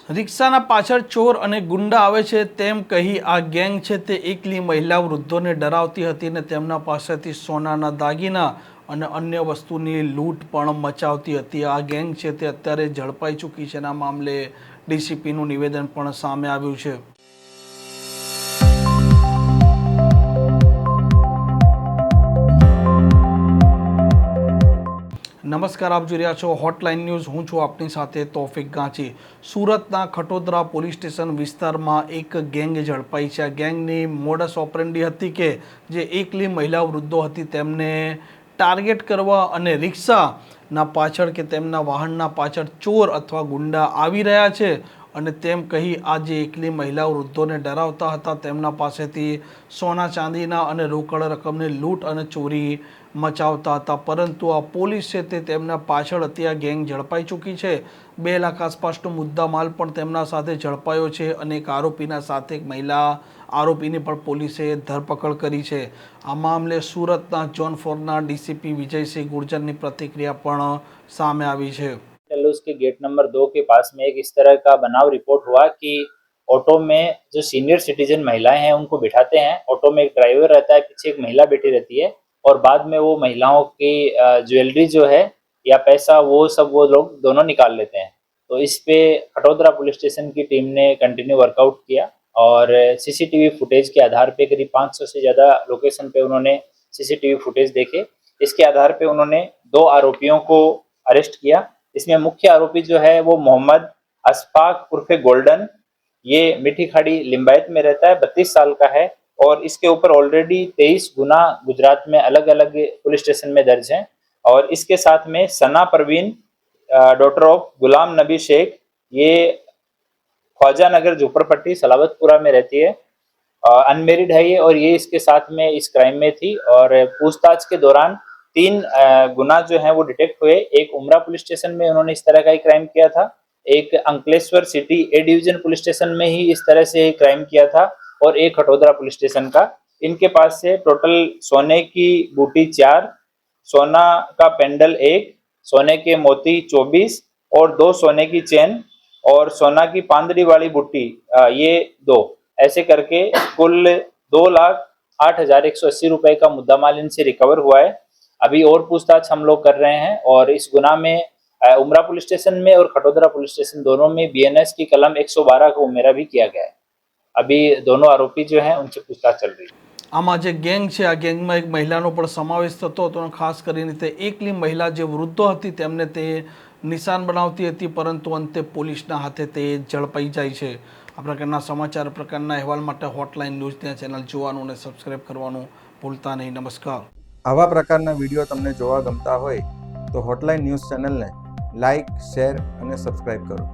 રિક્ષાના પાછળ ચોર અને ગુંડા આવે છે તેમ કહી આ ગેંગ છે તે એકલી મહિલા વૃદ્ધોને ડરાવતી હતી અને તેમના પાસેથી સોનાના દાગીના અને અન્ય વસ્તુની લૂંટ પણ મચાવતી હતી। આ ગેંગ છે તે અત્યારે ઝડપાઈ ચૂકી છે અને આ મામલે ડીસીપીનું નિવેદન પણ સામે આવ્યું છે। नमस्कार, आप જોઈ રહ્યા છો હોટલાઇન ન્યૂઝ। હું છું આપની સાથે તોફિક ગાંચી। સુરતના ખટોદરા પોલીસ સ્ટેશન વિસ્તારમાં એક ગેંગ ઝડપાઈ છે। આ ગેંગની મોડસ ઓપરેન્ડી હતી કે જે એકલી મહિલા વૃદ્ધો હતી તેમને ટાર્ગેટ કરવા અને રિક્ષાના પાછળ કે તેમના વાહનના પાછળ ચોર અથવા ગુંડા આવી રહ્યા છે અને તેમ કહી આ જે એકલી મહિલા વૃદ્ધોને ડરાવતા હતા તેમના પાસેથી સોના ચાંદીના અને રોકડ રકમની લૂંટ અને ચોરી મચાવતા હતા। પરંતુ આ પોલીસ છે તે તેમના પાછળ હતી। આ ગેંગ ઝડપાઈ ચૂકી છે। 2 લાખ આસપાસનો મુદ્દા માલ પણ તેમના સાથે ઝડપાયો છે અને એક આરોપીના સાથે એક મહિલા આરોપીની પણ પોલીસે ધરપકડ કરી છે। આ મામલે સુરતના ઝોન 4ના ડીસીપી વિજયસિંહ ગુર્જરની प्रतिक्रिया પણ સામે આવી છે। उसके गेट नंबर 2 के पास में एक इस तरह का बनाव रिपोर्ट हुआ कि ऑटो में जो सीनियर सिटीजन महिलाएं हैं उनको बिठाते हैं। ऑटो में एक ड्राइवर रहता है, पीछे एक महिला बैठी रहती है और बाद में वो महिलाओं की ज्वेलरी जो है या पैसा वो सब वो लोग दोनों निकाल लेते हैं। तो इस पे खटोदरा पुलिस स्टेशन की टीम ने कंटिन्यू वर्कआउट किया और सीसीटीवी फुटेज के आधार पे करीब 500 से ज़्यादा लोकेशन पे उन्होंने सीसीटीवी फुटेज देखे। इसके आधार पे उन्होंने 2 आरोपियों को अरेस्ट किया। इसमें मुख्य आरोपी जो है वो मोहम्मद अशफाक उर्फे गोल्डन, ये मीठी खाड़ी लिंबायत में रहता है, 32 साल का है और इसके ऊपर ऑलरेडी 23 गुना गुजरात में अलग अलग पुलिस स्टेशन में दर्ज हैं। और इसके साथ में सना परवीन डॉटर ऑफ गुलाम नबी शेख, ये ख्वाजा नगर झोपड़पट्टी सलावतपुरा में रहती है, अनमेरिड है ये और ये इसके साथ में इस क्राइम में थी। और पूछताछ के दौरान 3 गुना जो है वो डिटेक्ट हुए। एक उमरा पुलिस स्टेशन में उन्होंने इस तरह का ही क्राइम किया था, एक Ankleshwar city A division police station में ही इस तरह से क्राइम किया था और एक खटोदरा पुलिस स्टेशन का। इनके पास से टोटल सोने की बूटी 4, सोना का पेंडल 1, सोने के मोती 24 और 2 सोने की चेन और सोना की पांदड़ी वाली बुट्टी ये 2, ऐसे करके कुल 2,08,180 रुपए का मुद्दा माल इनसे रिकवर हुआ है। अभी और पूछताछ हम लोग कर रहे हैं और इस गुना में उमरा पुलिस स्टेशन में और खटोदरा पुलिस स्टेशन दोनों में बीएनएस की कलम 112 का उमेरा भी किया गया है। अभी दोनों आरोपी जो हैं उनसे पूछताछ चल रही है। આમાં જે ગેંગ છે આ ગેંગમાં એક મહિલાનો પણ સમાવેશ થતો હતો અને ખાસ કરીને તે એકલી મહિલા જે વૃદ્ધો હતી તેમને તે નિશાન બનાવતી હતી, પરંતુ અંતે પોલીસના હાથે તે ઝડપાઈ જાય છે। આ પ્રકારના સમાચાર, પ્રકારના અહેવાલ માટે હોટલાઇન ન્યૂઝ ચેનલ જોવાનું અને સબસ્ક્રાઈબ કરવાનું ભૂલતા નહીં। નમસ્કાર। આવા પ્રકારના વિડીયો તમને જોવા ગમતા હોય તો હોટલાઇન ન્યૂઝ ચેનલને લાઇક, શેર અને સબસ્ક્રાઈબ કરો।